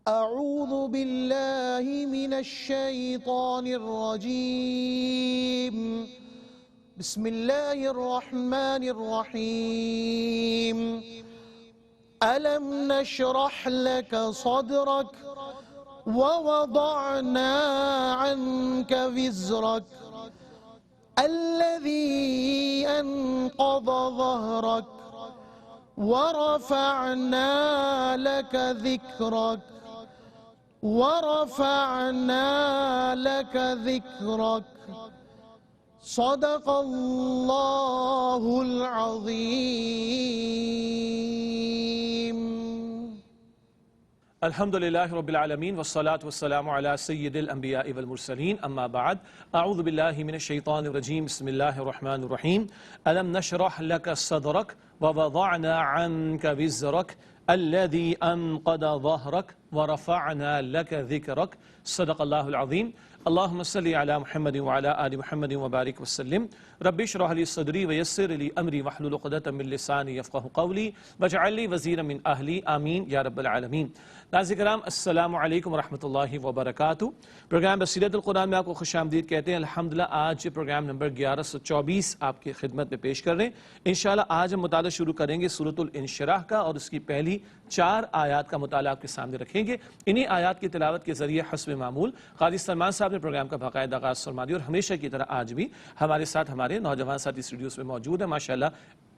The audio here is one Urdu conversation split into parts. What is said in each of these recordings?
أعوذ بالله من الشيطان الرجيم بسم الله الرحمن الرحيم ألم نشرح لك صدرك ووضعنا عنك وزرك الذي أنقض ظهرك ورفعنا لك ذكرك صدق الله العظيم. الحمد للہ رب العالمین والصلاة والسلام علی سید الانبیاء والمرسلین اما بعد اعوذ باللہ من الشیطان الرجیم بسم اللہ الرحمن الرحیم الم نشرح لك صدرك ووضعنا عنك وزرك الذي انقض ظهرك ورفعنا لك ذكرك صدق اللہ العظیم. اللہم صلی علی محمد وعلی آل محمد وبارک وسلم. رب اشرح لی صدری ویسر لی امری واحلل عقدۃ من لسانی یفقہوا قولی واجعل لی وزیرا من اہلی آمین یا رب العالمین. ناظرین کرام السلام علیکم ورحمۃ اللہ وبرکاتہ. پروگرام بصیرت القرآن میں آپ کو خوش آمدید کہتے ہیں. الحمدللہ آج پروگرام نمبر 1124 آپ کی خدمت میں پیش کر رہے ہیں. انشاءاللہ آج ہم مطالعہ شروع کریں گے سورۃ الانشراح کا اور اس کی پہلی 4 آیات کا مطالعہ آپ کے سامنے رکھیں گے. انہی آیات کی تلاوت کے ذریعے حسب معمول قاضی سلمان صاحب نے پروگرام کا باقاعدہ آغاز فرما دیا اور ہمیشہ کی طرح آج بھی ہمارے ساتھ ہمارے نوجوان ساتھی اسٹوڈیوز میں موجود ہیں. ماشاءاللہ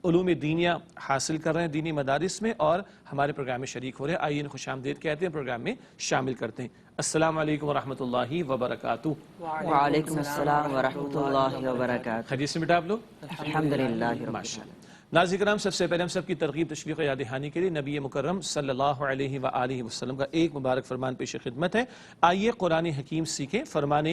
علوم دینیہ حاصل کر رہے ہیں دینی مدارس میں اور ہمارے پروگرام میں شریک ہو رہے ہیں. آئیے ان خوش آمدید کہتے ہیں, پروگرام میں شامل کرتے ہیں. السلام علیکم ورحمۃ اللہ وبرکاتہ. وعلیکم السلام ورحمۃ اللہ وبرکاتہ. خیریت سے بیٹا آپ لوگ؟ الحمدللہ. ماشاءاللہ. ناظرین کرام سب سے پہلے ہم سب کی ترغیب تشویق و یاد دہانی کے لیے نبی مکرم صلی اللہ علیہ وآلہ وسلم کا ایک مبارک فرمان پیش خدمت ہے. آئیے قرآن حکیم سیکھیں. فرمان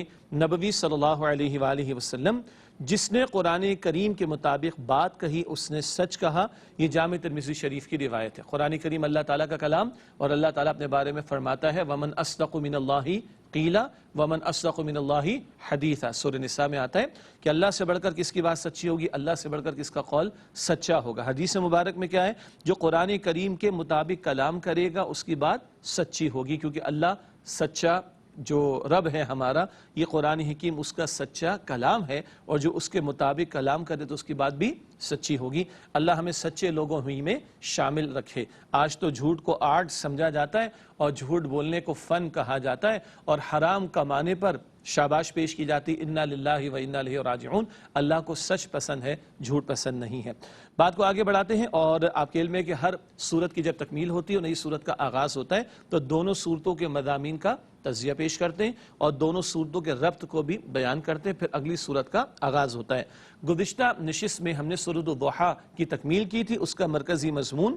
نبوی صلی اللہ علیہ وآلہ وسلم, جس نے قرآن کریم کے مطابق بات کہی اس نے سچ کہا. یہ جامع ترمذی شریف کی روایت ہے. قرآن کریم اللہ تعالیٰ کا کلام اور اللہ تعالیٰ اپنے بارے میں فرماتا ہے وَمَنْ أَصْدَقُ مِنَ اللَّهِ قِيلًا وَمَنْ أَصْدَقُ مِنَ اللَّهِ حَدِيثًا. سورہ نساء میں آتا ہے کہ اللہ سے بڑھ کر کس کی بات سچی ہوگی, اللہ سے بڑھ کر کس کا قول سچا ہوگا. حدیث مبارک میں کیا ہے, جو قرآن کریم کے مطابق کلام کرے گا اس کی بات سچی ہوگی, کیونکہ اللہ سچا جو رب ہے ہمارا, یہ قرآن حکیم اس کا سچا کلام ہے اور جو اس کے مطابق کلام کرے تو اس کی بات بھی سچی ہوگی. اللہ ہمیں سچے لوگوں ہی میں شامل رکھے. آج تو جھوٹ کو آرٹ سمجھا جاتا ہے اور جھوٹ بولنے کو فن کہا جاتا ہے اور حرام کمانے پر شاباش پیش کی جاتی. انا للہ و انا الیہ راجعون. اللہ کو سچ پسند ہے, جھوٹ پسند نہیں ہے. بات کو آگے بڑھاتے ہیں اور آپ کے علم ہے کہ ہر سورت کی جب تکمیل ہوتی ہے اور نئی سورت کا آغاز ہوتا ہے تو دونوں سورتوں کے مضامین کا تجزیہ پیش کرتے ہیں اور دونوں سورتوں کے ربط کو بھی بیان کرتے ہیں, پھر اگلی سورت کا آغاز ہوتا ہے. گزشتہ نشست میں ہم نے سورۃ الضحیٰ کی تکمیل کی تھی. اس کا مرکزی مضمون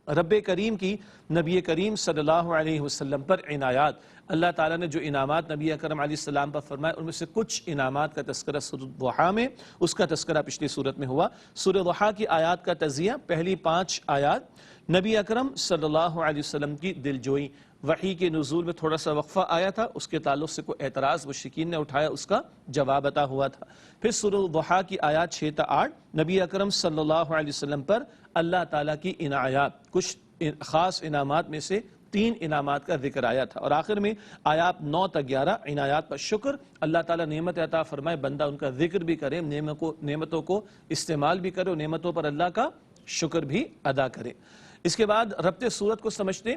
رب کریم کی نبی کریم صلی اللہ علیہ وسلم پر عنایات. اللہ تعالیٰ نے جو انعامات نبی اکرم علیہ السلام پر فرمائے ان میں سے کچھ انعامات کا تذکرہ سورۃ الضحیٰ میں, اس کا تذکرہ پچھلی سورت میں ہوا. سورۃ الضحیٰ کی آیات کا تجزیہ, پہلی 5 آیات نبی اکرم صلی اللہ علیہ وسلم کی دلجوئی. وحی کے نزول میں تھوڑا سا وقفہ آیا تھا, اس کے تعلق سے کوئی اعتراض مشرکین نے اٹھایا, اس کا جواب عطا ہوا تھا. پھر سورۃ الضحیٰ کی آیات 6 تا 8 نبی اکرم صلی اللہ علیہ وسلم پر اللہ تعالیٰ کی عنایات, کچھ خاص انعامات میں سے 3 انعامات کا ذکر آیا تھا. اور آخر میں آیات 9 تا 11 عنایات پر شکر. اللہ تعالیٰ نعمت عطا فرمائے, بندہ ان کا ذکر بھی کرے, نعمتوں کو استعمال بھی کرے اور نعمتوں پر اللہ کا شکر بھی ادا کرے. اس کے بعد ربط صورت کو سمجھتے.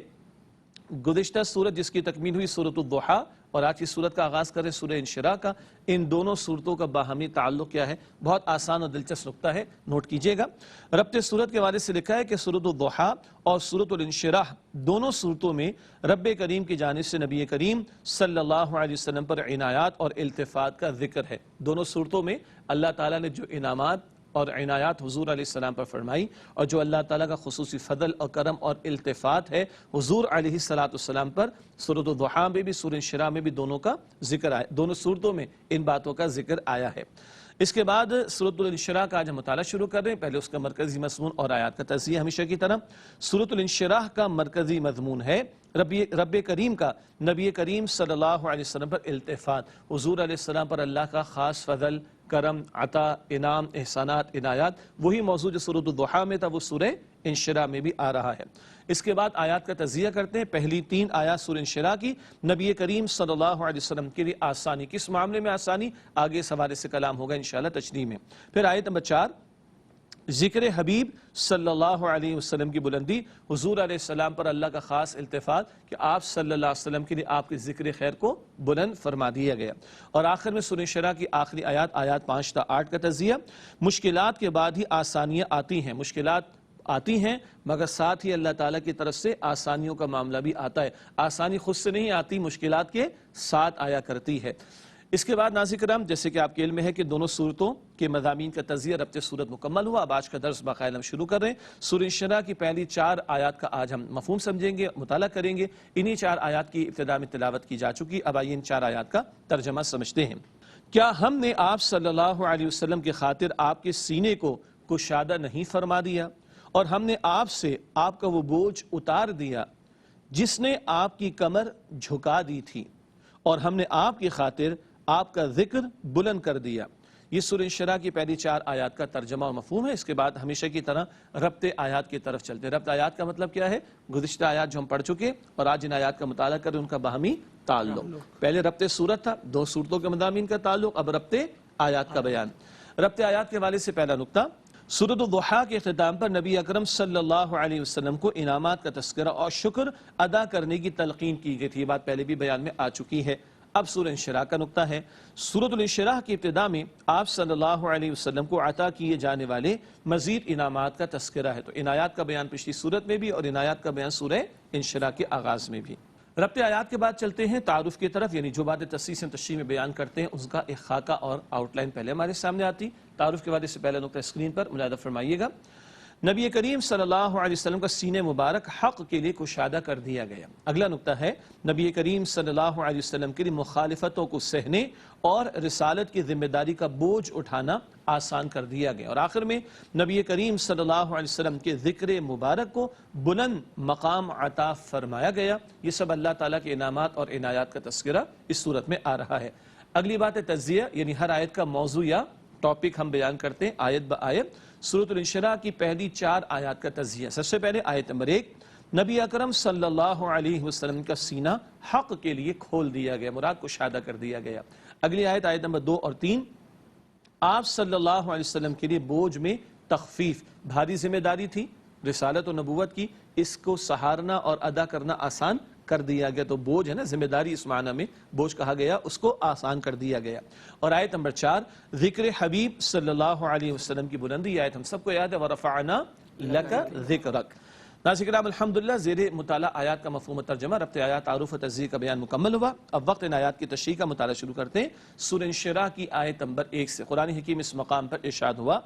گزشتہ سورت جس کی تکمیل ہوئی سورۃ الضحیٰ اور آج کی سورت کا آغاز کریں سورہ انشراح کا, ان دونوں سورتوں کا باہمی تعلق کیا ہے, بہت آسان اور دلچسپ نقطہ ہے, نوٹ کیجئے گا. ربط صورت کے حوالے سے لکھا ہے کہ سورۃ الضحیٰ اور سورۃ الانشراح دونوں صورتوں میں رب کریم کی جانب سے نبی کریم صلی اللہ علیہ وسلم پر عنایات اور التفات کا ذکر ہے. دونوں صورتوں میں اللہ تعالیٰ نے جو انعامات اور عنایات حضور علیہ السلام پر فرمائی اور جو اللہ تعالیٰ کا خصوصی فضل اور کرم اور التفات ہے حضور علیہ السلام پر, سورۃ الضحیٰ میں بھی سورۃ انشراح میں بھی دونوں کا ذکر آیا, دونوں صورتوں میں ان باتوں کا ذکر آیا ہے. اس کے بعد سورۃ الانشراح کا آج ہم مطالعہ شروع کر رہے ہیں. پہلے اس کا مرکزی مضمون اور آیات کا تجزیہ ہمیشہ کی طرح. سورۃ الانشراح کا مرکزی مضمون ہے رب کریم کا نبی کریم صلی اللہ علیہ وسلم پر التفات, حضور علیہ السلام پر اللہ کا خاص فضل, کرم، عطا، انعام، احسانات، عنایات، وہی موضوع جو سورۃ الضحیٰ میں تھا وہ سورہ انشراح میں بھی آ رہا ہے۔ اس کے بعد آیات کا تجزیہ کرتے ہیں۔ پہلی 3 آیات سورہ انشراح کی نبی کریم صلی اللہ علیہ وسلم کے لیے آسانی، کس معاملے میں آسانی، آگے اس حوالے سے کلام ہوگا انشاءاللہ تشریح میں۔ پھر آیت نمبر 4 ذکر حبیب صلی اللہ علیہ وسلم کی بلندی، حضور علیہ السلام پر اللہ کا خاص التفات کہ آپ صلی اللہ علیہ وسلم کے لیے آپ کے ذکر خیر کو بلند فرما دیا گیا۔ اور آخر میں سورہ انشراح کی آخری آیات 5 تا 8 کا تجزیہ، مشکلات کے بعد ہی آسانیاں آتی ہیں، مشکلات آتی ہیں مگر ساتھ ہی اللہ تعالیٰ کی طرف سے آسانیوں کا معاملہ بھی آتا ہے، آسانی خود سے نہیں آتی، مشکلات کے ساتھ آیا کرتی ہے۔ اس کے بعد ناظرین کرام جیسے کہ آپ کے علم میں ہے کہ دونوں صورتوں کے مضامین کا تجزیہ ربط صورت مکمل ہوا۔ اب آج کا درس باقاعدہ ہم شروع کر رہے ہیں۔ سورہ انشراح کی پہلی 4 آیات کا آج ہم مفہوم سمجھیں گے، مطالعہ کریں گے۔ انہی 4 آیات کی ابتدا میں تلاوت کی جا چکی، اب آئیے ان 4 آیات کا ترجمہ سمجھتے ہیں۔ کیا ہم نے آپ صلی اللہ علیہ وسلم کی خاطر آپ کے سینے کو کشادہ نہیں فرما دیا، اور ہم نے آپ سے آپ کا وہ بوجھ اتار دیا جس نے آپ کی کمر جھکا دی تھی، اور ہم نے آپ کی خاطر آپ کا ذکر بلند کر دیا۔ یہ سورہ انشراح کی پہلی 4 آیات کا ترجمہ اور مفہوم ہے۔ اس کے بعد ہمیشہ کی طرح ربط آیات کی طرف چلتے ہیں۔ ربط آیات کا مطلب کیا ہے؟ گزشتہ آیات جو ہم پڑھ چکے اور آج ان آیات کا مطالعہ کریں، ان کا باہمی تعلق۔ پہلے ربط صورت تھا، 2 صورتوں کے مضامین کا تعلق، اب ربط آیات کا بیان۔ ربط آیات کے حوالے سے پہلا نقطہ، سورۃ الضحیٰ کے اختتام پر نبی اکرم صلی اللہ علیہ وسلم کو انعامات کا تذکرہ اور شکر ادا کرنے کی تلقین کی گئی تھی، یہ بات پہلے بھی بیان میں آ چکی ہے۔ اب سورہ انشراح کا نقطہ ہے، سورۃ الانشراح کی ابتدا میں آپ صلی اللہ علیہ وسلم کو عطا کیے جانے والے مزید انعامات کا تذکرہ ہے، تو ان آیات کا بیان پچھلی سورت میں بھی اور ان آیات کا بیان سورہ انشراح کے آغاز میں بھی۔ ربط آیات کے بعد چلتے ہیں تعارف کی طرف، یعنی جو باتیں تشریح میں بیان کرتے ہیں اس کا ایک خاکہ اور آؤٹ لائن پہلے ہمارے سامنے آتی۔ تعارف کے بعد اس سے پہلا نقطہ اسکرین پر ملاحظہ فرمائیے گا۔ نبی کریم صلی اللہ علیہ وسلم کا سینہ مبارک حق کے لیے کشادہ کر دیا گیا۔ اگلا نقطہ ہے نبی کریم صلی اللہ علیہ وسلم کے لیے مخالفتوں کو سہنے اور رسالت کی ذمہ داری کا بوجھ اٹھانا آسان کر دیا گیا، اور آخر میں نبی کریم صلی اللہ علیہ وسلم کے ذکر مبارک کو بلند مقام عطا فرمایا گیا۔ یہ سب اللہ تعالیٰ کے انعامات اور عنایات کا تذکرہ اس صورت میں آ رہا ہے۔ اگلی بات ہے تجزیہ، یعنی ہر آیت کا موضوع یا ٹاپک ہم بیان کرتے ہیں آیت با آیت۔ سورۃ الانشراح کی پہلی 4 آیات کا تجزیہ۔ سب سے پہلے آیت نمبر 1، نبی اکرم صلی اللہ علیہ وسلم کا سینہ حق کے لیے کھول دیا گیا، مراد کشادہ کر دیا گیا۔ اگلی آیت نمبر 2 اور 3، آپ صلی اللہ علیہ وسلم کے لیے بوجھ میں تخفیف، بھاری ذمہ داری تھی رسالت و نبوت کی، اس کو سہارنا اور ادا کرنا آسان کر دیا گیا، تو بوجھ ہے نا، ذمہ داری اس معنی میں بوجھ کہا گیا، اس کو آسان کر دیا گیا۔ اور آیت نمبر 4، ذکر حبیب صلی اللہ علیہ وسلم کی بلندی، آیت ہم سب کو یاد ہے، وَرَفَعْنَا لَكَ ذِكْرَكَ۔ ناظرین کرام الحمدللہ زیر مطالعہ آیات کا مفہوم و ترجمہ، ربط آیات، تعارف و تجزیہ کا بیان مکمل ہوا۔ اب وقت ان آیات کی تشریح کا مطالعہ شروع کرتے ہیں۔ سورہ انشراح کی آیت نمبر 1 سے قرآن حکیم اس مقام پر ارشاد ہوا،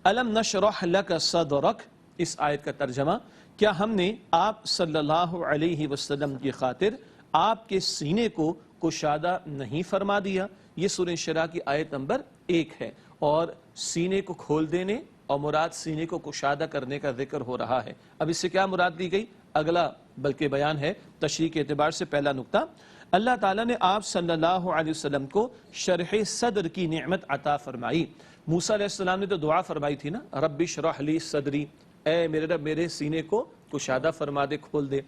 أَلَمْ نَشْرَحْ لَكَ صَدْرَكَ۔ اس آیت کا ترجمہ، کیا ہم نے آپ صلی اللہ علیہ وسلم کی خاطر آپ کے سینے کو کشادہ نہیں فرما دیا؟ یہ سورہ انشراح کی آیت نمبر 1 ہے، اور سینے کو کھول دینے اور مراد سینے کو کشادہ کرنے کا ذکر ہو رہا ہے۔ اب اس سے کیا مراد لی گئی؟ اگلا بلکہ بیان ہے تشریح کے اعتبار سے۔ پہلا نقطہ، اللہ تعالیٰ نے آپ صلی اللہ علیہ وسلم کو شرح صدر کی نعمت عطا فرمائی۔ موسیٰ علیہ السلام نے تو دعا فرمائی تھی نا، رب اشرح لی صدری، اے میرے رب میرے سینے کو کشادہ فرما دے، کھول دے۔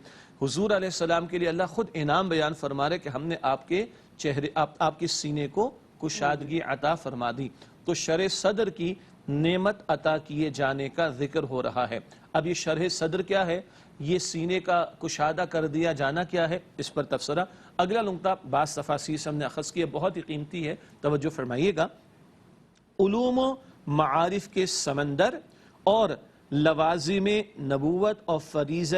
حضور علیہ السلام کے لیے اللہ خود انعام بیان فرما رہے کہ ہم نے آپ کے چہرے، آپ کے سینے کو کشادگی عطا فرما دی، تو شرح صدر کی نعمت عطا کیے جانے کا ذکر ہو رہا ہے۔ اب یہ شرح صدر کیا ہے، یہ سینے کا کشادہ کر دیا جانا کیا ہے، اس پر تبصرہ۔ اگلا نقطہ بعض تفاسیر سے ہم نے اخذ کیا، بہت ہی قیمتی ہے، توجہ فرمائیے گا۔ علوم و معارف کے سمندر اور لوازم نبوت اور فریضہ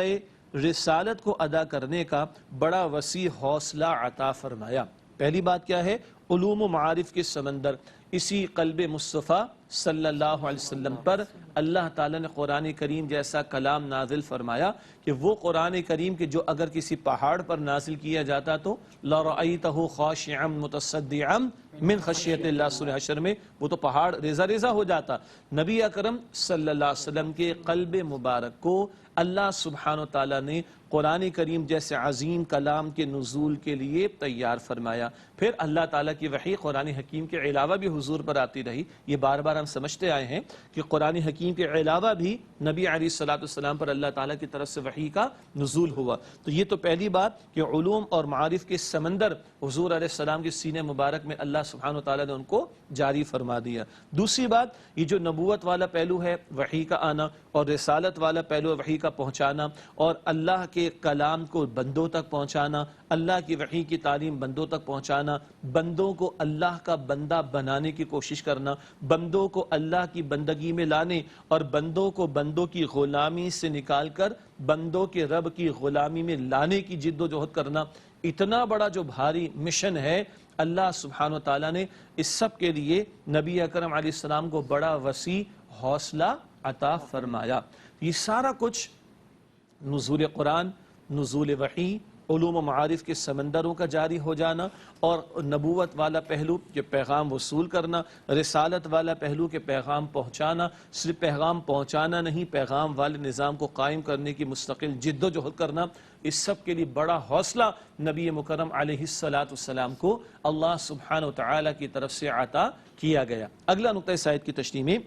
رسالت کو ادا کرنے کا بڑا وسیع حوصلہ عطا فرمایا۔ پہلی بات کیا ہے؟ علوم و معارف کے سمندر، اسی قلب مصطفیٰ صلی اللہ علیہ وسلم پر اللہ تعالیٰ نے قرآن کریم جیسا کلام نازل فرمایا کہ وہ قرآن کریم کے جو اگر کسی پہاڑ پر نازل کیا جاتا تو لَرَأَيْتَهُ خَاشِعًا مُتَصَدِّعًا من خشیت اللہ، سورہ حشر میں وہ تو پہاڑ ریزہ ریزہ ہو جاتا۔ نبی اکرم صلی اللہ علیہ وسلم کے قلب مبارک کو اللہ سبحانہ وتعالی نے قرآن کریم جیسے عظیم کلام کے نزول کے لیے تیار فرمایا. پھر اللہ تعالیٰ کی وحی قرآن حکیم کے علاوہ بھی حضور پر آتی رہی. یہ بار بار ہم سمجھتے آئے ہیں کہ قرآن حکیم کے علاوہ بھی نبی علیہ السلام پر اللہ تعالیٰ کی طرف سے وحی کا نزول ہوا. تو یہ تو پہلی بات کہ علوم اور معارف کے سمندر حضور علیہ السلام کے سینے مبارک میں اللہ سبحانہ وتعالیٰ نے ان کو جاری فرما دیا. دوسری بات یہ جو نبوت والا پہلو ہے وحی کا آنا، اور رسالت والا پہلو وحی کا پہنچانا، اور اللہ کے کلام کو بندوں تک پہنچانا، اللہ کی وحی کی تعلیم بندوں تک پہنچانا، بندوں کو اللہ کا بندہ بنانے کی کوشش کرنا، بندوں کو اللہ کی بندگی میں لانے اور بندوں کو بندوں کی غلامی سے نکال کر بندوں کے رب کی غلامی میں لانے کی جد و جہد کرنا، اتنا بڑا جو بھاری مشن ہے اللہ سبحانہ وتعالیٰ نے اس سب کے لیے نبی اکرم علیہ السلام کو بڑا وسیع حوصلہ عطا فرمایا. یہ سارا کچھ نزول قرآن، نزول وحی، علوم و معارف کے سمندروں کا جاری ہو جانا، اور نبوت والا پہلو کہ پیغام وصول کرنا، رسالت والا پہلو کہ پیغام پہنچانا، صرف پیغام پہنچانا نہیں، پیغام والے نظام کو قائم کرنے کی مستقل جد و جہد کرنا، اس سب کے لیے بڑا حوصلہ نبی مکرم علیہ السلام کو اللہ سبحانہ وتعالی کی طرف سے عطا کیا گیا. اگلا نقطہ اس آیت کی تشریح میں،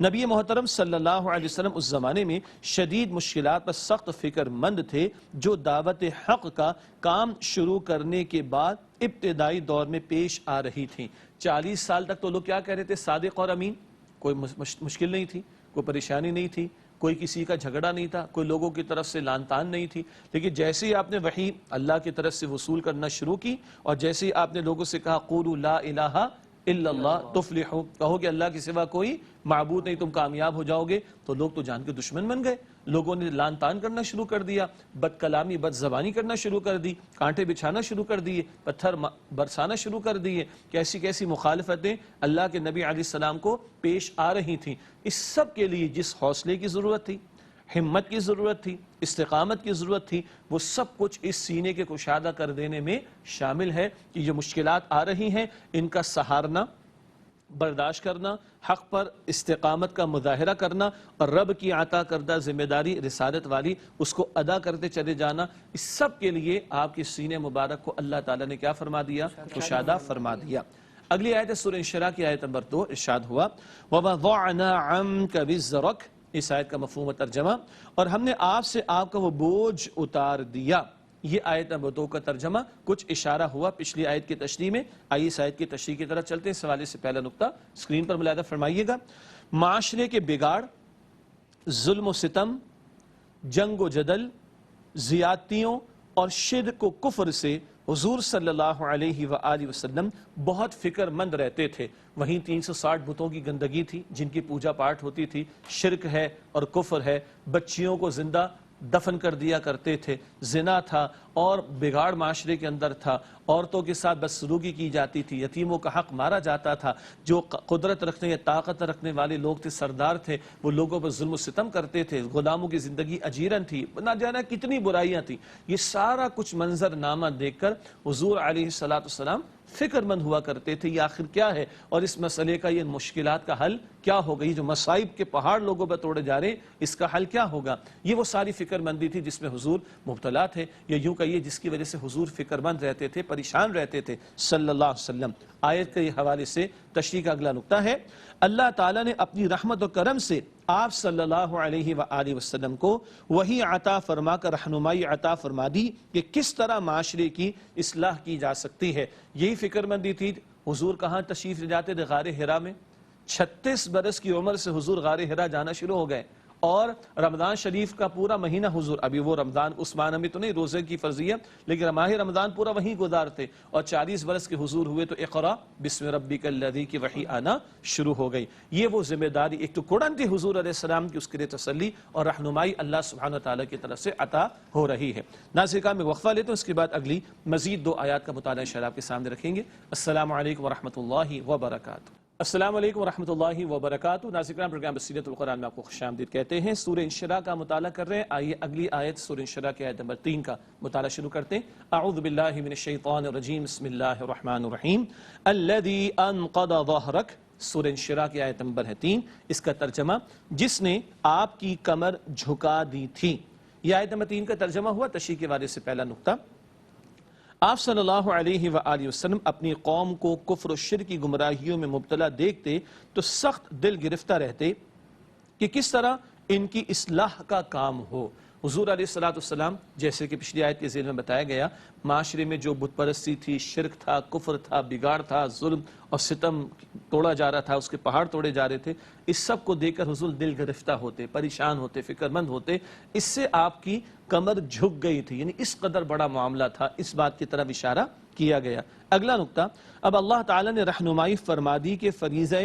نبی محترم صلی اللہ علیہ وسلم اس زمانے میں شدید مشکلات پر سخت فکر مند تھے جو دعوت حق کا کام شروع کرنے کے بعد ابتدائی دور میں پیش آ رہی تھیں. 40 سال تک تو لوگ کیا کہہ رہے تھے؟ صادق اور امین. کوئی مشکل نہیں تھی، کوئی پریشانی نہیں تھی، کوئی کسی کا جھگڑا نہیں تھا، کوئی لوگوں کی طرف سے لان تان نہیں تھی. لیکن جیسے ہی آپ نے وحی اللہ کی طرف سے وصول کرنا شروع کی، اور جیسے ہی آپ نے لوگوں سے کہا قولوا لا الہ الا اللہ تفلحوا، کہو کہ اللہ کے سوا کوئی معبود نہیں، تم کامیاب ہو جاؤ گے، تو لوگ تو جان کے دشمن بن گئے. لوگوں نے لان تان کرنا شروع کر دیا، بد کلامی بد زبانی کرنا شروع کر دی، کانٹے بچھانا شروع کر دیے، پتھر برسانا شروع کر دیے. کیسی کیسی مخالفتیں اللہ کے نبی علیہ السلام کو پیش آ رہی تھیں. اس سب کے لیے جس حوصلے کی ضرورت تھی، ہمت کی ضرورت تھی، استقامت کی ضرورت تھی، وہ سب کچھ اس سینے کے کشادہ کر دینے میں شامل ہے کہ جو مشکلات آ رہی ہیں ان کا سہارنا، برداشت کرنا، حق پر استقامت کا مظاہرہ کرنا، اور رب کی عطا کردہ ذمہ داری رسالت والی اس کو ادا کرتے چلے جانا. اس سب کے لیے آپ کے سینے مبارک کو اللہ تعالیٰ نے کیا فرما دیا؟ کشادہ فرما دیا. اگلی آیت سورہ انشراح کی آیت نمبر 2 ارشاد ہوا وَوَضَعْنَا عَنْكَ وِزْرَكَ. اس آیت کا مفہوم و ترجمہ، اور ہم نے آپ سے آپ کا وہ بوجھ اتار دیا. یہ آیت نمبر 2 کا ترجمہ. کچھ اشارہ ہوا پچھلی آیت کی تشریح میں. آئیے اس آیت کی تشریح کی طرف چلتے ہیں. اس حوالے سے پہلا نقطہ اسکرین پر ملاحظہ فرمائیے گا. معاشرے کے بگاڑ، ظلم و ستم، جنگ و جدل، زیادتیوں اور شرک و کفر سے حضور صلی اللہ علیہ وآلہ وسلم بہت فکر مند رہتے تھے. وہیں 360 بتوں کی گندگی تھی جن کی پوجا پاٹ ہوتی تھی، شرک ہے اور کفر ہے، بچیوں کو زندہ دفن کر دیا کرتے تھے، زنا تھا اور بگاڑ معاشرے کے اندر تھا، عورتوں کے ساتھ بدسلوکی کی جاتی تھی، یتیموں کا حق مارا جاتا تھا. جو قدرت رکھنے یا طاقت رکھنے والے لوگ تھے، سردار تھے، وہ لوگوں پر ظلم و ستم کرتے تھے، غلاموں کی زندگی اجیرن تھی، نہ جانا کتنی برائیاں تھیں. یہ سارا کچھ منظر نامہ دیکھ کر حضور علیہ السلام فکر مند ہوا کرتے تھے یہ آخر کیا ہے، اور اس مسئلے کا، یہ مشکلات کا حل کیا ہوگا، یہ جو مصائب کے پہاڑ لوگوں پر توڑے جا رہے اس کا حل کیا ہوگا. یہ وہ ساری فکر مندی تھی جس میں حضور مبتلا تھے، یا یوں کہیے جس کی وجہ سے حضور فکر مند رہتے تھے، پریشان رہتے تھے صلی اللہ علیہ وسلم. آیت کے حوالے سے تشریح کا اگلا نقطہ ہے، اللہ تعالیٰ نے اپنی رحمت و کرم سے آپ صلی اللہ علیہ وآلہ وسلم کو وہی عطا فرما کر رہنمائی عطا فرما دی کہ کس طرح معاشرے کی اصلاح کی جا سکتی ہے. یہی فکر مندی تھی. حضور کہاں تشریف لے جاتے تھے؟ غار حرا میں. 36 برس کی عمر سے حضور غار حرا جانا شروع ہو گئے، اور رمضان شریف کا پورا مہینہ حضور، ابھی وہ رمضان عثمان میں تو نہیں روزے کی فرضیت، لیکن ماہ رمضان پورا وہیں گزارتے، اور 40 برس کے حضور ہوئے تو اقرا بسم ربک الذی کی وحی آنا شروع ہو گئی. یہ وہ ذمہ داری ایک تو قرآن تھی حضور علیہ السلام کی، اس کے لیے تسلی اور رہنمائی اللہ سبحانہ وتعالی کی طرف سے عطا ہو رہی ہے. ناظرین میں وقفہ لیتے ہیں، اس کے بعد اگلی مزید 2 آیات کا مطالعہ انشاءاللہ آپ کے سامنے رکھیں گے. السلام علیکم ورحمۃ اللہ وبرکاتہ. السلام علیکم ورحمۃ اللہ وبرکاتہ. ناظرین پروگرام بصیرت القرآن میں آپ کو خوش آمدید کہتے ہیں. سورہ انشراح کا مطالعہ کر رہے ہیں. آئیے اگلی آیت سورہ انشراح کی آیت نمبر 3 کا مطالعہ شروع کرتے ہیں. اعوذ باللہ من الشیطان الرجیم، بسم اللہ الرحمن الرحیم. الذی انقض ظہرک. سورہ انشراح کی آیت نمبر ہے 3. اس کا ترجمہ، جس نے آپ کی کمر جھکا دی تھی. یہ آیت نمبر 3 کا ترجمہ ہوا تشریح کے حوالے سے پہلا نقطہ۔ آپ صلی اللہ علیہ وآلہ وسلم اپنی قوم کو کفر و شرک کی گمراہیوں میں مبتلا دیکھتے تو سخت دل گرفتہ رہتے کہ کس طرح ان کی اصلاح کا کام ہو۔ حضور علیہ السلام جیسے کہ پچھلی آیت کے ذیل میں بتایا گیا، معاشرے میں جو بت پرستی تھی، شرک تھا، کفر تھا، بگاڑ تھا، ظلم اور ستم توڑا جا رہا تھا، اس کے پہاڑ توڑے جا رہے تھے، اس سب کو دیکھ کر حضور دل گرفتہ ہوتے، پریشان ہوتے، فکر مند ہوتے۔ اس سے آپ کی کمر جھک گئی تھی، یعنی اس قدر بڑا معاملہ تھا، اس بات کی طرف اشارہ کیا گیا۔ اگلا نقطہ، اب اللہ تعالیٰ نے رہنمائی فرما دی کہ فریضہ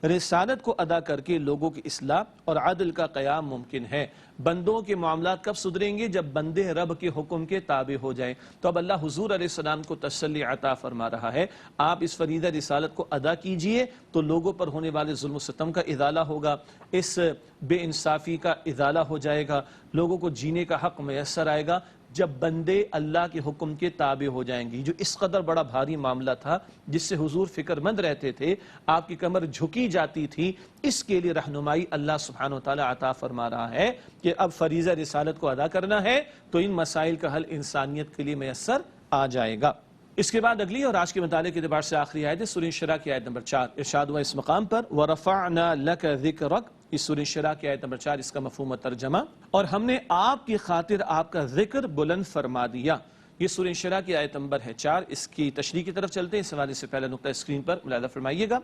رسالت کو ادا کر کے لوگوں کی اصلاح اور عدل کا قیام ممکن ہے۔ بندوں کے معاملات کب سدھریں گے؟ جب بندے رب کے حکم کے تابع ہو جائیں۔ تو اب اللہ حضور علیہ السلام کو تسلی عطا فرما رہا ہے، آپ اس فریضہ رسالت کو ادا کیجئے تو لوگوں پر ہونے والے ظلم و ستم کا ازالہ ہوگا، اس بے انصافی کا ازالہ ہو جائے گا، لوگوں کو جینے کا حق میسر آئے گا جب بندے اللہ کے حکم کے تابع ہو جائیں گے۔ جو اس قدر بڑا بھاری معاملہ تھا جس سے حضور فکر مند رہتے تھے، آپ کی کمر جھکی جاتی تھی، اس کے لیے رہنمائی اللہ سبحانہ وتعالی عطا فرما رہا ہے کہ اب فریضہ رسالت کو ادا کرنا ہے تو ان مسائل کا حل انسانیت کے لیے میسر آ جائے گا۔ اس کے بعد اگلی اور آج کے مطالعے کے اعتبار سے آخری آیت ہے سورہ انشراح کی آیت نمبر 4۔ ارشاد ہوا اس مقام پر وَرَفَعْنَا لَكَ ذِكْرَكَ، اس سورہ انشراح کی آیت نمبر 4، اس کا مفہوم و ترجمہ، اور ہم نے آپ کی خاطر آپ کا ذکر بلند فرما دیا۔ یہ سورہ انشراح کی آیت نمبر ہے 4۔ اس کی تشریح کی طرف چلتے ہیں۔ اس حوالے سے پہلا نقطہ اسکرین پر ملاحظہ فرمائیے گا۔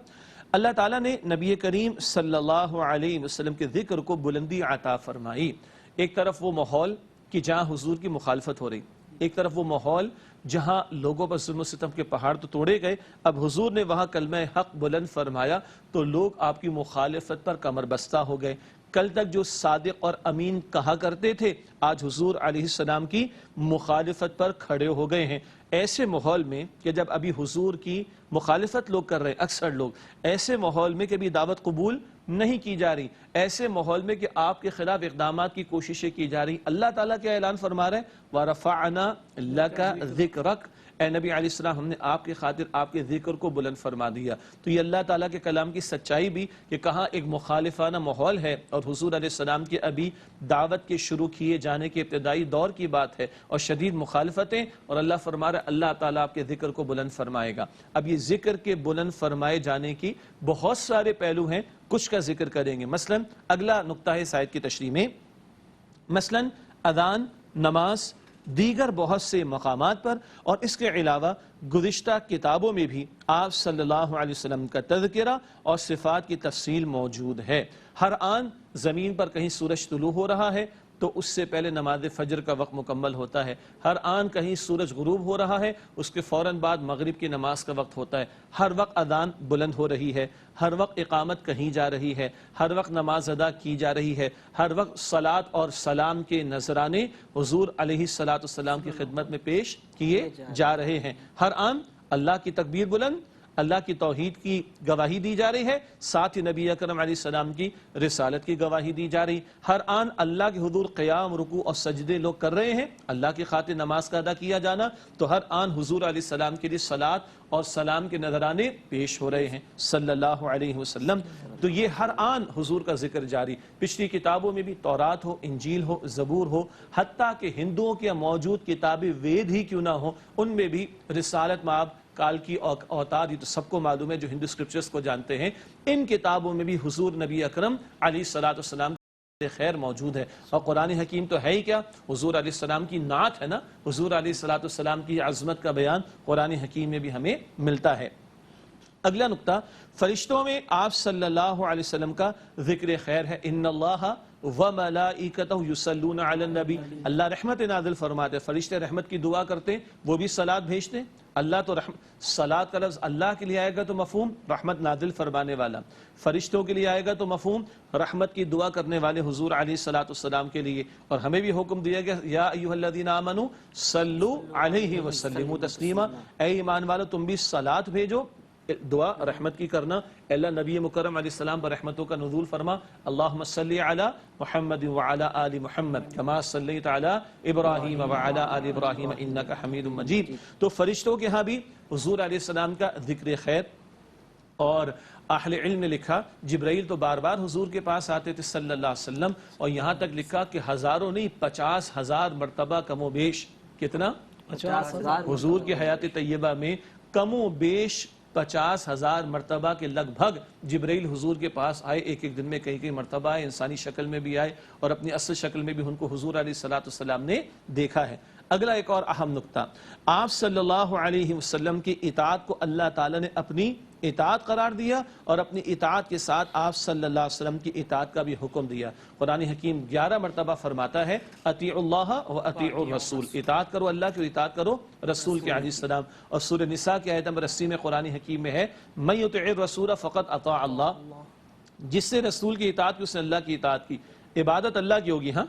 اللہ تعالیٰ نے نبی کریم صلی اللہ علیہ وسلم کے ذکر کو بلندی عطا فرمائی۔ ایک طرف وہ ماحول کہ جہاں حضور کی مخالفت ہو رہی، ایک طرف وہ ماحول جہاں لوگوں پر ظلم و ستم کے پہاڑ تو توڑے گئے، اب حضور نے وہاں کلمہ حق بلند فرمایا تو لوگ آپ کی مخالفت پر کمر بستہ ہو گئے۔ کل تک جو صادق اور امین کہا کرتے تھے، آج حضور علیہ السلام کی مخالفت پر کھڑے ہو گئے ہیں۔ ایسے ماحول میں کہ جب ابھی حضور کی مخالفت لوگ کر رہے ہیں، اکثر لوگ ایسے ماحول میں کہ ابھی دعوت قبول نہیں کی جا رہی، ایسے ماحول میں کہ آپ کے خلاف اقدامات کی کوششیں کی جا رہی، اللہ تعالیٰ کیا اعلان فرما رہے ہیں؟ وَرَفَعْنَا لَكَ ذِكْرَكَ، اے نبی علیہ السلام ہم نے آپ کی خاطر آپ کے ذکر کو بلند فرما دیا۔ تو یہ اللہ تعالیٰ کے کلام کی سچائی بھی کہ کہاں ایک مخالفانہ ماحول ہے اور حضور علیہ السلام کی ابھی دعوت کے شروع کیے جانے کے ابتدائی دور کی بات ہے اور شدید مخالفتیں، اور اللہ فرما رہا ہے اللہ تعالیٰ آپ کے ذکر کو بلند فرمائے گا۔ اب یہ ذکر کے بلند فرمائے جانے کی بہت سارے پہلو ہیں، کچھ کا ذکر کریں گے۔ مثلا اگلا نقطہ ہے اس آیت کی تشریح میں، مثلا اذان، نماز، دیگر بہت سے مقامات پر، اور اس کے علاوہ گزشتہ کتابوں میں بھی آپ صلی اللہ علیہ وسلم کا تذکرہ اور صفات کی تفصیل موجود ہے۔ ہر آن زمین پر کہیں سورج طلوع ہو رہا ہے تو اس سے پہلے نماز فجر کا وقت مکمل ہوتا ہے، ہر آن کہیں سورج غروب ہو رہا ہے اس کے فوراً بعد مغرب کی نماز کا وقت ہوتا ہے، ہر وقت اذان بلند ہو رہی ہے، ہر وقت اقامت کہیں جا رہی ہے، ہر وقت نماز ادا کی جا رہی ہے، ہر وقت صلاۃ اور سلام کے نذرانے حضور علیہ السلام کی خدمت میں پیش کیے جا رہے ہیں، ہر آن اللہ کی تکبیر بلند، اللہ کی توحید کی گواہی دی جا رہی ہے، ساتھ ہی نبی اکرم علیہ السلام کی رسالت کی گواہی دی جا رہی، ہر آن اللہ کے حضور قیام، رکوع اور سجدے لوگ کر رہے ہیں، اللہ کی خاطر نماز کا ادا کیا جانا، تو ہر آن حضور علیہ السلام کے لیے صلاۃ اور سلام کے نذرانے پیش ہو رہے ہیں صلی اللہ علیہ وسلم۔ تو یہ ہر آن حضور کا ذکر جاری، پچھلی کتابوں میں بھی تورات ہو، انجیل ہو، زبور ہو، حتیٰ کہ ہندوؤں کے موجود کتاب وید ہی کیوں نہ ہو، ان میں بھی رسالت مآب، کال کی اوتار، یہ تو سب کو معلوم ہے جو ہندو اسکرپچرز کو جانتے ہیں، ان کتابوں میں بھی حضور نبی اکرم علیہ السلام خیر موجود ہے، اور قرآن حکیم تو ہے ہی کیا، حضور علیہ السلام کی نعت ہے نا، حضور علیہ السلام کی عظمت کا بیان قرآن حکیم میں بھی ہمیں ملتا ہے۔ اگلا نقطہ، فرشتوں میں آپ صلی اللہ علیہ وسلم کا ذکر خیر ہے، ان اللہ وملائکتہ یصلون علی النبی، اللہ رحمت نازل فرماتے، فرشتے رحمت کی دعا کرتے ہیں، وہ بھی صلاۃ بھیجتے ہیں۔ اللہ تو صلاۃ کا لفظ اللہ کے لیے آئے گا تو مفہوم رحمت نازل فرمانے والا، فرشتوں کے لیے آئے گا تو مفہوم رحمت کی دعا کرنے والے حضور علیہ السلام کے لیے، اور ہمیں بھی حکم دیا گیا یا ایھا الذین آمنوا صلوا علیہ وسلموا تسلیما، اے ایمان والو تم بھی صلاۃ بھیجو، دعا رحمت کی کرنا، اللہ نبی مکرم علیہ السلام پر رحمتوں کا نزول فرما، اللہم صلی علی محمد وعلی آل محمد کما صلیت علی ابراہیم وعلی آل ابراہیم انک حمید مجید۔ تو فرشتوں کے ہاں بھی حضور علیہ السلام کا ذکر خیر اور اہل علم نے لکھا جبرائیل تو بار بار حضور کے پاس آتے تھے صلی اللہ علیہ وسلم، اور یہاں تک لکھا کہ ہزاروں نہیں 50,000 مرتبہ کم و بیش، کتنا؟ 50,000 حضور کی حیات طیبہ میں کم و بیش 50,000 مرتبہ کے لگ بھگ جبرائیل حضور کے پاس آئے، ایک ایک دن میں کئی مرتبہ آئے، انسانی شکل میں بھی آئے اور اپنی اصل شکل میں بھی ان کو حضور علیہ السلام نے دیکھا ہے۔ اگلا ایک اور اہم نقطہ، آپ صلی اللہ علیہ وسلم کی اطاعت کو اللہ تعالیٰ نے اپنی اطاعت قرار دیا، اور اپنی اطاعت کے ساتھ آپ صلی اللہ علیہ وسلم کی اطاعت کا بھی حکم دیا۔ قرآن حکیم 11 مرتبہ فرماتا ہے اطیعوا اللہ و اطیعوا الرسول، اطاعت کرو اللہ کی اور اطاعت کرو رسول کے علیہ السلام۔ اور سورہ نساء کی آیت نمبر 80 میں قرآن حکیم میں ہے من یطع الرسول فقد اطاع اللہ، جس سے رسول کی اطاعت کی اس نے اللہ کی اطاعت کی۔ عبادت اللہ کی ہوگی، ہاں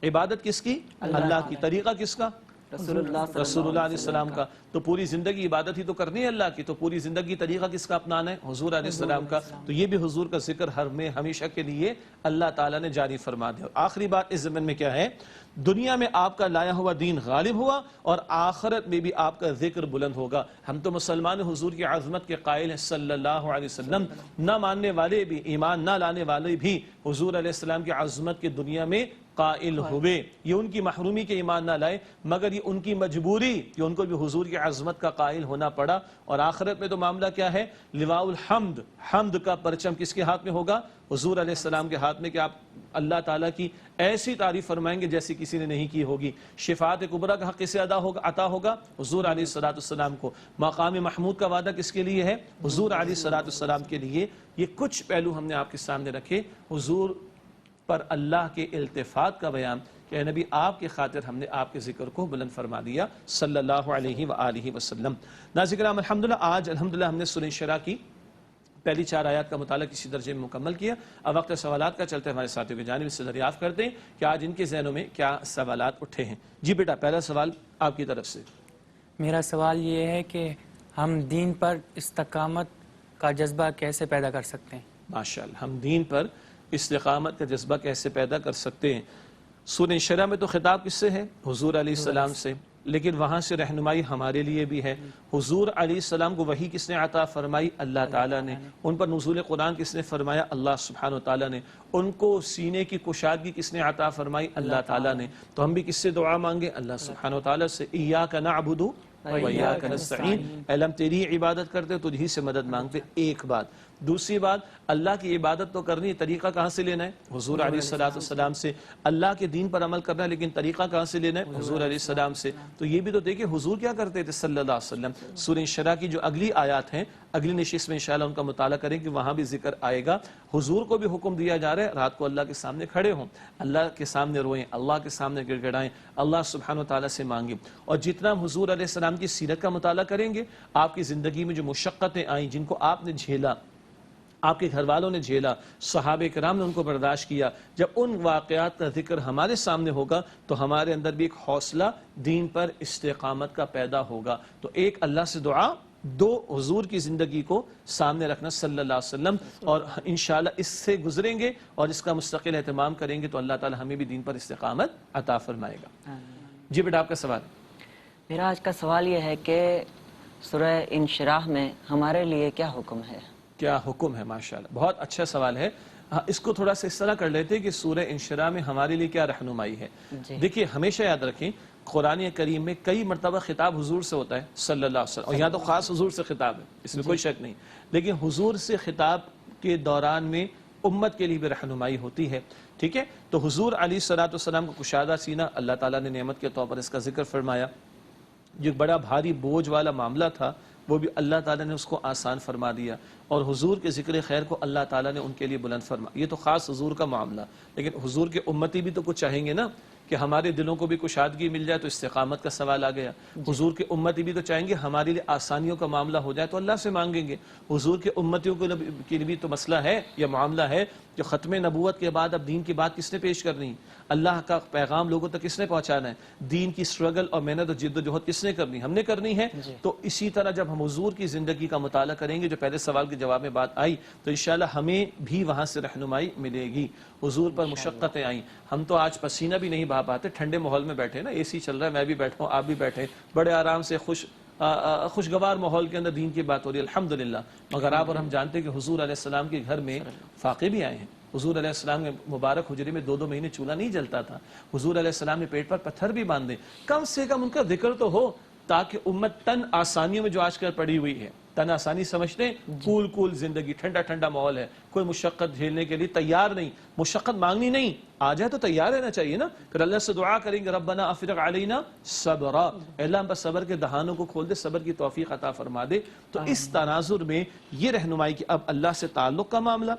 عبادت کس کی؟ اللہ کی۔ طریقہ کس کا؟ رسول اللہ علیہ السلام کا۔ تو پوری زندگی عبادت ہی تو کرنی ہے اللہ کی، تو پوری زندگی طریقہ کس کا اپنانا ہے؟ حضور علیہ السلام کا۔ تو یہ بھی حضور کا ذکر ہر میں ہمیشہ کے لیے اللہ تعالیٰ نے جاری فرما دیا۔ اور آخری بات اس زمین میں کیا ہے؟ دنیا میں آپ کا لایا ہوا دین غالب ہوا، اور آخرت میں بھی آپ کا ذکر بلند ہوگا۔ ہم تو مسلمان حضور کی عظمت کے قائل ہیں صلی اللہ علیہ وسلم، نہ ماننے والے بھی، ایمان نہ لانے والے بھی حضور علیہ السلام کی عظمت کے دنیا میں قائل ہوئے۔ یہ ان کی محرومی کے ایمان نہ لائے، مگر یہ ان کی مجبوری کہ ان کو بھی حضور کی عظمت کا قائل ہونا پڑا۔ اور آخرت میں تو معاملہ کیا ہے؟ لواء الحمد، حمد کا پرچم کس کے ہاتھ میں ہوگا؟ حضور علیہ السلام کے ہاتھ میں، کہ آپ اللہ تعالیٰ کی ایسی تعریف فرمائیں گے جیسی کسی نے نہیں کی ہوگی۔ شفاعت کبریٰ کا حق کسے عطا ہوگا؟ حضور علیہ السلام کو۔ مقام محمود کا وعدہ کس کے لیے ہے؟ حضور علیہ السلام کے لیے۔ یہ کچھ پہلو ہم نے آپ کے سامنے رکھے، حضور پر اللہ کے التفات کا بیان کہ اے نبی آپ کی خاطر ہم نے آپ کے ذکر کو بلند فرما دیا صلی اللہ علیہ وآلہ وسلم۔ ناظرین کرام، الحمدللہ آج ہم نے سورہ شرح کی پہلی 4 آیات کا مطالعہ کسی درجے میں مکمل کیا۔ اب وقت سوالات کا چلتے ہمارے ساتھیوں کی جانب سے دریافت کرتے ہیں کہ آج ان کے ذہنوں میں کیا سوالات اٹھے ہیں۔ جی بیٹا، پہلا سوال آپ کی طرف سے۔ میرا سوال یہ ہے کہ ہم دین پر استقامت کا جذبہ کیسے پیدا کر سکتے ہیں؟ ماشاءاللہ، ہم دین پر استقامت کا جذبہ کیسے پیدا کر سکتے ہیں؟ سورہ شرح میں تو خطاب کس سے ہے؟ حضور علیہ السلام سے، لیکن وہاں سے رہنمائی ہمارے لیے بھی ہے۔ حضور علیہ السلام کو وحی کس نے عطا فرمائی؟ اللہ تعالیٰ نے۔ ان پر نزول قرآن کس نے فرمایا؟ اللہ سبحانہ وتعالیٰ نے۔ ان کو سینے کی کشادگی کس نے عطا فرمائی؟ اللہ تعالیٰ نے۔ تو ہم بھی کس سے دعا مانگے؟ اللہ سبحانہ وتعالیٰ سے۔ ایاک نعبد وایاک نستعین، اے اللہ ہم تیری عبادت کرتے تو تجھی سے مدد مانگتے۔ ایک بات۔ دوسری بات، اللہ کی عبادت تو کرنی ہے، طریقہ کہاں سے لینا ہے؟ حضور علیہ السلام سے۔ اللہ کے دین پر عمل کرنا ہے، لیکن طریقہ کہاں سے لینا ہے؟ حضور علیہ السلام سے۔ تو یہ بھی تو دیکھیں حضور کیا کرتے تھے صلی اللہ علیہ وسلم۔ سورہ شرح کی جو اگلی آیات ہیں، اگلی نشست میں انشاءاللہ ان کا مطالعہ کریں کہ وہاں بھی ذکر آئے گا۔ حضور کو بھی حکم دیا جا رہا ہے رات کو اللہ کے سامنے کھڑے ہوں، اللہ کے سامنے روئیں، اللہ کے سامنے گڑ گڑائیں، اللہ سبحانہ وتعالیٰ سے مانگیں۔ اور جتنا ہم حضور علیہ السلام کی سیرت کا مطالعہ کریں گے، آپ کی زندگی میں جو مشقتیں آئیں، جن کو آپ نے جھیلا، آپ کے گھر والوں نے جھیلا، صحابہ کرام نے ان کو برداشت کیا، جب ان واقعات کا ذکر ہمارے سامنے ہوگا تو ہمارے اندر بھی ایک حوصلہ دین پر استقامت کا پیدا ہوگا۔ تو ایک اللہ سے دعا، دو حضور کی زندگی کو سامنے رکھنا صلی اللہ علیہ وسلم، اور انشاءاللہ اس سے گزریں گے اور اس کا مستقل اہتمام کریں گے تو اللہ تعالی ہمیں بھی دین پر استقامت عطا فرمائے گا۔ جی بیٹا، آپ کا سوال۔ میرا آج کا سوال یہ ہے کہ سورہ انشراح میں ہمارے لیے کیا حکم ہے؟ کیا حکم ہے؟ ماشاءاللہ، بہت اچھا سوال ہے۔ اس کو تھوڑا سا اس طرح کر لیتے کہ سورہ انشراح میں ہمارے لیے کیا رہنمائی ہے۔ دیکھیے، ہمیشہ یاد رکھیں قرآن کریم میں کئی مرتبہ خطاب حضور سے ہوتا ہے صلی اللہ علیہ وسلم، اور یہاں تو خاص حضور سے خطاب ہے، اس میں کوئی شک نہیں، لیکن حضور سے خطاب کے دوران میں امت کے لیے بھی رہنمائی ہوتی ہے، ٹھیک ہے؟ تو حضور علیہ السلام کو کشادہ سینہ اللہ تعالیٰ نے نعمت کے طور پر اس کا ذکر فرمایا۔ جو بڑا بھاری بوجھ والا معاملہ تھا وہ بھی اللہ تعالیٰ نے اس کو آسان فرما دیا، اور حضور کے ذکر خیر کو اللہ تعالیٰ نے ان کے لیے بلند فرما۔ یہ تو خاص حضور کا معاملہ، لیکن حضور کے امتی بھی تو کچھ چاہیں گے نا کہ ہمارے دلوں کو بھی کشادگی مل جائے، تو استقامت کا سوال آ گیا۔ حضور کے امتی بھی تو چاہیں گے ہمارے لیے آسانیوں کا معاملہ ہو جائے، تو اللہ سے مانگیں گے۔ حضور کے امتیوں کے لیے بھی تو مسئلہ ہے یا معاملہ ہے جو ختم نبوت کے بعد اب دین کی بات کس نے پیش کرنی ہے؟ اللہ کا پیغام لوگوں تک کس نے پہنچانا ہے؟ دین کی سٹرگل اور محنت اور جد و جہد کس نے کرنی؟ ہم نے کرنی ہے۔ تو اسی طرح جب ہم حضور کی زندگی کا مطالعہ کریں گے، جو پہلے سوال کے جواب میں بات آئی، تو انشاءاللہ ہمیں بھی وہاں سے رہنمائی ملے گی۔ حضور پر مشقتیں آئیں، ہم تو آج پسینہ بھی نہیں بہا پاتے، ٹھنڈے ماحول میں بیٹھے نا، اے سی چل رہا ہے، میں بھی بیٹھا ہوں، آپ بھی بیٹھے، بڑے آرام سے خوش خوشگوار ماحول کے اندر دین کی بات ہو رہی ہے الحمدللہ. مگر آپ اور ہم جانتے ہیں کہ حضور علیہ السلام کے گھر میں فاقے بھی آئے ہیں. حضور علیہ السلام کے مبارک حجرے میں 2 مہینے چولہا نہیں جلتا تھا. حضور علیہ السلام نے پیٹ پر پتھر بھی باندھے. کم سے کم ان کا ذکر تو ہو تاکہ امت تن آسانیوں میں جو آج کل پڑی ہوئی ہے, تن آسانی سمجھتے ہیں, کول زندگی, ٹھنڈا ماحول ہے, کوئی مشقت جھیلنے کے لیے تیار نہیں, مشقت مانگنی نہیں, آ جائے تو تیار رہنا چاہیے نا. پھر اللہ سے دعا کریں گے ربنا افرغ علینا صبرا, اللہ ہم پر صبر کے دہانوں کو کھول دے, صبر کی توفیق عطا فرما دے. تو اس تناظر میں یہ رہنمائی کہ اب اللہ سے تعلق کا معاملہ,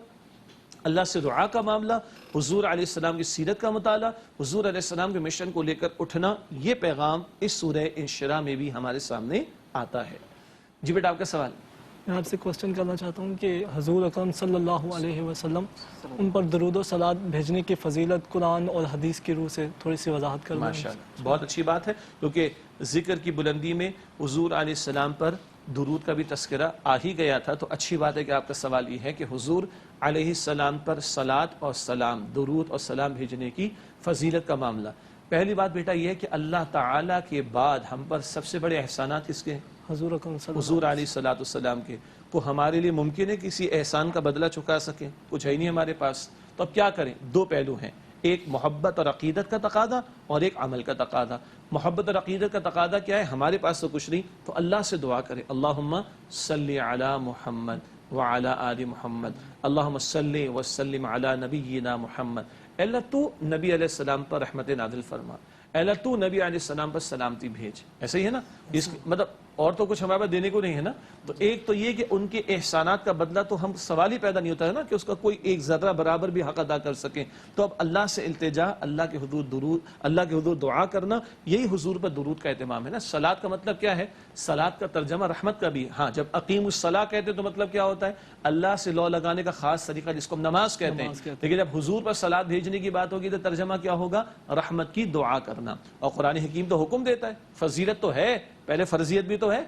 اللہ سے دعا کا معاملہ, حضور علیہ السلام کی سیرت کا مطالعہ, حضور علیہ السلام کے مشن کو لے کر اٹھنا, یہ پیغام اس سورہ انشراح میں بھی ہمارے سامنے آتا ہے. جی بیٹا آپ کا سوال. میں آپ سے کوسچن کرنا چاہتا ہوں کہ حضور اکرم صلی اللہ علیہ وسلم ان پر درود و صلوات بھیجنے کی فضیلت قرآن اور حدیث کی روح سے تھوڑی سی وضاحت کرنا. ماشاءاللہ, بہت اچھی بات ہے, کیونکہ ذکر کی بلندی میں حضور علیہ السلام پر درود کا بھی تذکرہ آ ہی گیا تھا. تو اچھی بات ہے کہ آپ کا سوال یہ ہے کہ حضور علیہ السلام پر صلات اور سلام, درود اور سلام بھیجنے کی فضیلت کا معاملہ. پہلی بات بیٹا یہ ہے کہ اللہ تعالیٰ کے بعد ہم پر سب سے بڑے احسانات کس کے ہیں؟ حضور اکرم صلی حضور علیہ السلام کے. کو ہمارے لیے ممکن ہے کسی احسان کا بدلہ چکا سکیں؟ کچھ ہے ہی نہیں ہمارے پاس. تو اب کیا کریں؟ 2 پہلو ہیں, ایک محبت اور عقیدت کا تقاضا اور ایک عمل کا تقاضا. محبت اور عقیدت کا تقاضا کیا ہے؟ ہمارے پاس تو کچھ نہیں, تو اللہ سے دعا کریں اللہم صلی علی محمد وعلی آل محمد, اللہم صلی وسلم علی نبینا محمد. اللہ تو نبی علیہ السلام پر رحمت نازل فرما, اللہ تو نبی علیہ السلام پر سلامتی بھیج. ایسا ہی ہے نا, اس مطلب اور تو کچھ ہمارے پاس دینے کو نہیں ہے نا. تو ایک تو یہ کہ ان کے احسانات کا بدلہ تو ہم سوال ہی پیدا نہیں ہوتا ہے نا کہ اس کا کوئی ایک ذرہ برابر بھی حق ادا کر سکیں. تو اب اللہ سے التجا, اللہ کے حضور درود, اللہ کے حضور دعا کرنا, یہی حضور پر درود کا اہتمام ہے نا. صلات کا مطلب کیا ہے؟ صلات کا ترجمہ رحمت کا بھی. ہاں, جب اقیم الصلاۃ کہتے ہیں تو مطلب کیا ہوتا ہے؟ اللہ سے لو لگانے کا خاص طریقہ جس کو ہم نماز کہتے ہیں. لیکن جب حضور پر صلات بھیجنے کی بات ہوگی تو ترجمہ کیا ہوگا؟ رحمت کی دعا کرنا. اور قرآن حکیم تو حکم دیتا ہے, فضیلت تو ہے, پہلے فرضیت بھی تو ہے.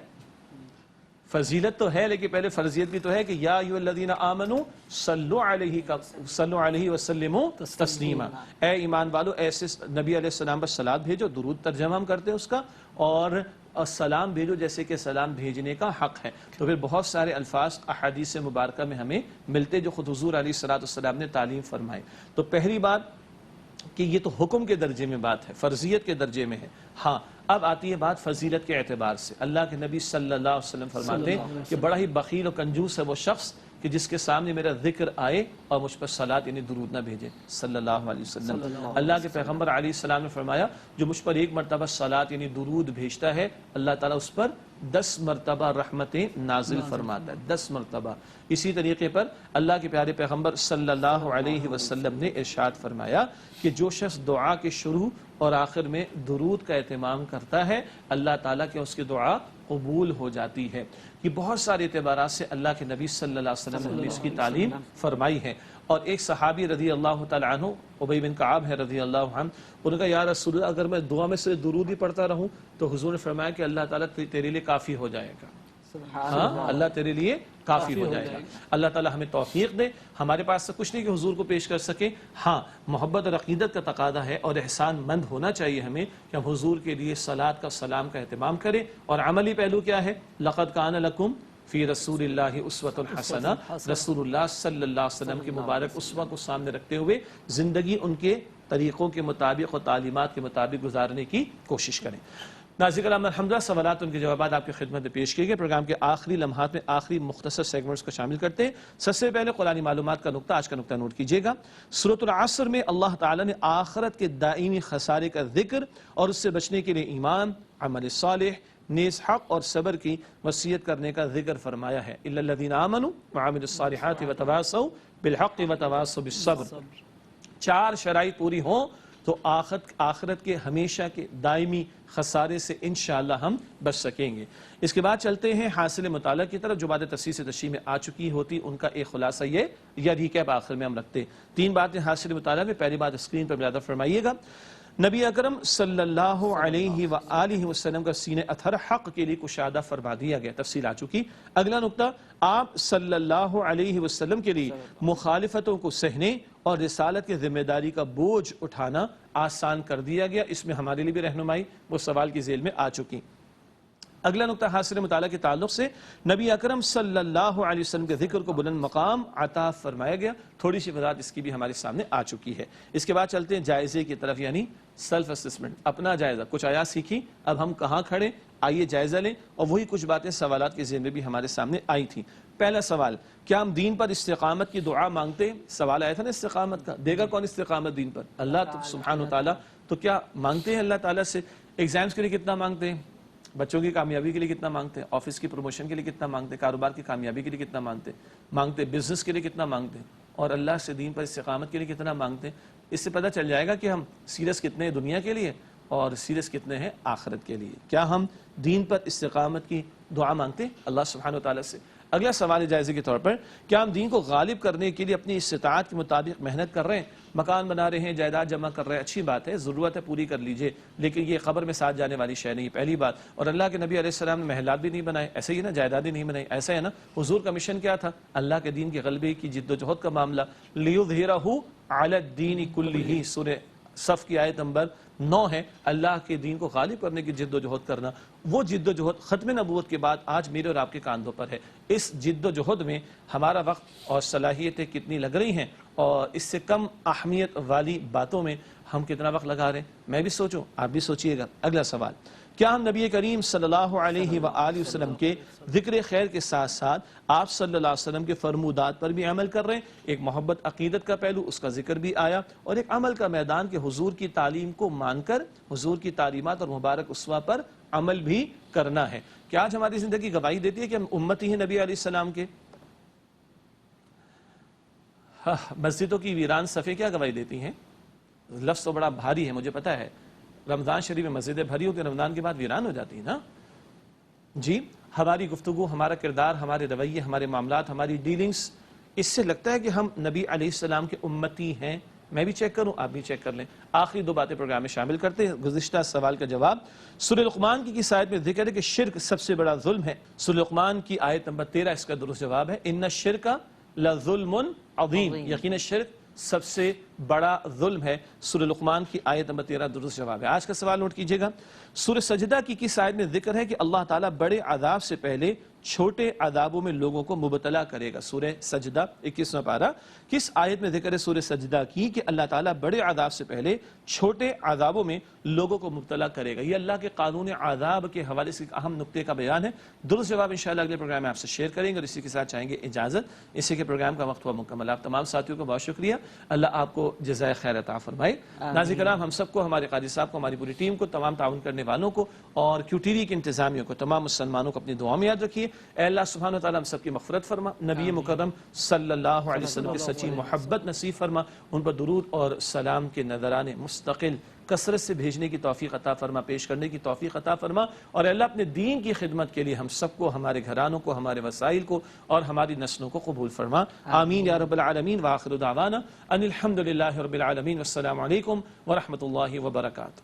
فضیلت تو ہے لیکن پہلے فرضیت بھی تو ہے کہ یا ایھا الذین آمنوا صلوا علیہ وسلموا تسلیما, اے ایمان والو ایسے نبی علیہ السلام پر صلات بھیجو. درود ترجمہ ہم کرتے ہیں اس کا, اور سلام بھیجو جیسے کہ سلام بھیجنے کا حق ہے. تو پھر بہت سارے الفاظ احادیث مبارکہ میں ہمیں ملتے جو خود حضور علیہ السلام نے تعلیم فرمائے. تو پہلی بات کہ یہ تو حکم کے درجے میں بات ہے, فرضیت کے درجے میں ہے. ہاں, اب آتی ہے بات فضیلت کے اعتبار سے. اللہ کے نبی صلی اللہ علیہ وسلم فرماتے ہیں کہ بڑا ہی بخیل اور کنجوس ہے وہ شخص کہ جس کے سامنے میرا ذکر آئے اور مجھ پر صلات یعنی درود نہ بھیجے صلی اللہ علیہ وسلم. اللہ کے پیغمبر علیہ السلام نے فرمایا جو مجھ پر 1 مرتبہ صلات یعنی درود بھیجتا ہے اللہ تعالیٰ اس پر 10 مرتبہ رحمتیں نازل فرماتا ہے, 10 مرتبہ. اسی طریقے پر اللہ کے پیارے پیغمبر صلی اللہ علیہ وسلم نے ارشاد فرمایا کہ جو شخص دعا کے شروع اور آخر میں درود کا اہتمام کرتا ہے اللہ تعالیٰ کے اس کی دعا قبول ہو جاتی ہے. یہ بہت سارے اعتبارات سے اللہ کے نبی صلی اللہ علیہ وسلم نے اس کی تعلیم فرمائی ہے. اور ایک صحابی رضی اللہ تعالیٰ عنہ ابی بن کعب ہے رضی اللہ عنہ, انہوں نے کہا یا رسول اللہ اگر میں دعا میں سے درود ہی پڑھتا رہوں تو حضور نے فرمایا کہ اللہ تعالیٰ تیرے لیے کافی ہو جائے گا. ہاں, اللہ تیرے لیے کافی ہو جائے گا. اللہ تعالیٰ ہمیں توفیق دے. ہمارے پاس سے کچھ نہیں کہ حضور کو پیش کر سکیں. ہاں, محبت اور عقیدت کا تقاضا ہے اور احسان مند ہونا چاہیے ہمیں کہ ہم حضور کے لیے صلات کا سلام کا اہتمام کریں. اور عملی پہلو کیا ہے؟ لقد کان لکم فی رسول اللہ اسوۃ حسنہ, رسول اللہ صلی اللہ علیہ وسلم کی مبارک اسوہ کو سامنے رکھتے ہوئے زندگی ان کے طریقوں کے مطابق اور تعلیمات کے مطابق گزارنے کی کوشش کریں. ناظرین کرام, الحمدللہ سوالات ان کے جوابات آپ کی خدمت میں پیش کیے گئے. پروگرام کے آخری لمحات میں آخری مختصر سیگمنٹس کو شامل کرتے ہیں. سب سے پہلے قرآنی معلومات کا نقطہ, آج کا نقطہ نوٹ کیجئے گا. سورۃ العصر میں اللہ تعالیٰ نے آخرت کے دائمی خسارے کا ذکر اور اس سے بچنے کے لیے ایمان, عمل صالح, نیز حق اور صبر کی وصیت کرنے کا ذکر فرمایا ہے. الا الذین آمنوا وعملوا الصالحات وتواصوا بالحق وتواصوا بالصبر. 4 شرائط پوری ہوں تو آخرت کے ہمیشہ کے دائمی خسارے سے انشاءاللہ ہم بچ سکیں گے. اس کے بعد چلتے ہیں حاصل مطالعہ کی طرف جو باتیں تفصیل سے تشریح میں آ چکی ہوتی ان کا ایک خلاصہ یہ یا ریکیپ آخر میں ہم رکھتے ہیں. 3 باتیں حاصل مطالعہ میں. پہلی بات اسکرین پر ملاحظہ فرمائیے گا, نبی اکرم صلی اللہ علیہ وآلہ وسلم کا سینہ اطہر حق کے لیے کشادہ فرما دیا گیا, تفصیل آ چکی. اگلا نقطہ, آپ صلی اللہ علیہ وسلم کے لیے مخالفتوں کو سہنے اور رسالت کی ذمہ داری کا بوجھ اٹھانا آسان کر دیا گیا. اس میں ہمارے لیے بھی رہنمائی وہ سوال کی ذیل میں آ چکی. اگلا نقطہ حاصل مطالعہ کے تعلق سے نبی اکرم صلی اللہ علیہ وسلم کے ذکر کو بلند مقام عطا فرمایا گیا. تھوڑی سی وضاحت اس کی بھی ہمارے سامنے آ چکی ہے. اس کے بعد چلتے ہیں جائزے کی طرف، یعنی سیلف اسسمنٹ، اپنا جائزہ. کچھ آیات سیکھی، اب ہم کہاں کھڑے، آئیے جائزہ لیں. اور وہی کچھ باتیں سوالات کے ذہن میں بھی ہمارے سامنے آئی تھیں. پہلا سوال، کیا ہم دین پر استقامت کی دعا مانگتے ہیں؟ سوال آیا تھا نا استقامت کا، دے گا کون استقامت دین پر؟ اللہ سبحانہ وتعالی. تو کیا مانگتے ہیں اللہ تعالیٰ سے؟ ایگزامز کے لیے کتنا مانگتے ہیں؟ بچوں کی کامیابی کے لیے کتنا مانگتے ہیں؟ آفس کی پروموشن کے لیے کتنا مانگتے ہیں؟ کاروبار کی کامیابی کے لیے کتنا مانگتے ہیں؟ بزنس کے لیے کتنا مانگتے ہیں؟ اور اللہ سے دین پر استقامت کے لیے کتنا مانگتے ہیں؟ اس سے پتہ چل جائے گا کہ ہم سیریس کتنے ہیں دنیا کے لیے اور سیریس کتنے ہیں آخرت کے لیے. کیا ہم دین پر استقامت کی دعا مانگتے ہیں اللہ سبحانہ وتعالی سے؟ اگلا سوال جائزے کے طور پر، کیا ہم دین کو غالب کرنے کے لیے اپنی استطاعت کے مطابق محنت کر رہے ہیں؟ مکان بنا رہے ہیں، جائیداد جمع کر رہے ہیں، اچھی بات ہے، ضرورت ہے پوری کر لیجئے، لیکن یہ قبر میں ساتھ جانے والی شے نہیں. پہلی بات. اور اللہ کے نبی علیہ السلام نے محلات بھی نہیں بنائے، ایسے ہی نا، جائیدادیں نہیں بنائی، ایسا ہے نا. حضور کا مشن کیا تھا؟ اللہ کے دین کے غلبے کی جد و جہد کا معاملہ. لیظہرہ علی الدین کلہ، سورہ صف کی آیت نمبر 9 ہے. اللہ کے دین کو غالب کرنے کی جد و جہد کرنا. وہ جد و جہد ختم نبوت کے بعد آج میرے اور آپ کے کاندھوں پر ہے. اس جد و جہد میں ہمارا وقت اور صلاحیتیں کتنی لگ رہی ہیں، اور اس سے کم اہمیت والی باتوں میں ہم کتنا وقت لگا رہے ہیں؟ میں بھی سوچوں، آپ بھی سوچئے گا. اگلا سوال، کیا ہم نبی کریم صلی اللہ علیہ وآلہ وسلم کے ذکر خیر کے ساتھ ساتھ آپ صلی اللہ علیہ وسلم کے فرمودات پر بھی عمل کر رہے ہیں؟ ایک محبت عقیدت کا پہلو، اس کا ذکر بھی آیا، اور ایک عمل کا میدان کہ حضور کی تعلیم کو مان کر حضور کی تعلیمات اور مبارک اسوہ پر عمل بھی کرنا ہے. کیا آج ہماری زندگی گواہی دیتی ہے کہ ہم امتی ہیں نبی علیہ السلام کے؟ مسجدوں کی ویران صفیں کیا گواہی دیتی ہیں؟ لفظ تو بڑا بھاری ہے، مجھے پتا ہے. رمضان شریف میں مسجدیں بھری ہوتی ہیں، رمضان کے بعد ویران ہو جاتی ہیں نا. جی، ہماری گفتگو، ہمارا کردار، ہمارے رویے، ہمارے معاملات، ہماری ڈیلنگز، اس سے لگتا ہے کہ ہم نبی علیہ السلام کے امتی ہیں. میں بھی چیک کروں، آپ بھی چیک کر لیں. آخری 2 باتیں پروگرام میں شامل کرتے ہیں. گزشتہ سوال کا جواب، سورہ لقمان کی کس آیت میں ذکر ہے کہ شرک سب سے بڑا ظلم ہے؟ سورہ لقمان کی آیت نمبر 13 اس کا درست جواب ہے، ان الشرک لظلم عظیم. یقینا شرک سب سے بڑا ظلم ہے. سورہ لقمان کی آیت نمبر 13 درست جواب ہے. آج کا سوال نوٹ کیجئے گا، سورہ سجدہ کی کس آیت میں ذکر ہے کہ اللہ تعالیٰ بڑے عذاب سے پہلے چھوٹے عذابوں میں لوگوں کو مبتلا کرے گا؟ سورہ سجدہ 21واں پارہ. کس آیت میں ذکر ہے سورہ سجدہ کی کہ اللہ تعالیٰ بڑے عذاب سے پہلے چھوٹے عذابوں میں لوگوں کو مبتلا کرے گا؟ یہ اللہ کے قانون عذاب کے حوالے سے اہم نقطے کا بیان ہے. درست جواب انشاءاللہ اگلے پروگرام میں آپ سے شیئر کریں گے، اور اسی کے ساتھ چاہیں گے اجازت. اسی کے پروگرام کا وقت ہوا مکمل. آپ تمام ساتھیوں کو بہت شکریہ. اللہ آپ کو جزائے خیر عطا فرمائے. ناظرین کرام، ہم سب کو، ہمارے قاضی صاحب کو، ہماری پوری ٹیم کو، تمام تعاون کرنے والوں کو، اور کیو ٹی وی کے انتظامیہ کو، تمام مسلمانوں کو اپنی دعاؤں میں یاد رکھیے. اے اللہ سبحانہ وتعالی ہم سب کی مغفرت فرما، نبی مکرم صلی اللہ علیہ وسلم کی سچی محبت نصیب فرما، ان پر درود اور سلام کے نذرانے مستقل کثرت سے بھیجنے کی توفیق عطا فرما، پیش کرنے کی توفیق عطا فرما. اور اے اللہ اپنے دین کی خدمت کے لیے ہم سب کو، ہمارے گھرانوں کو، ہمارے وسائل کو اور ہماری نسلوں کو قبول فرما. آمین یا رب العالمین. وآخر دعوانا ان الحمد للہ رب العالمین. والسلام علیکم ورحمۃ اللہ وبرکاتہ.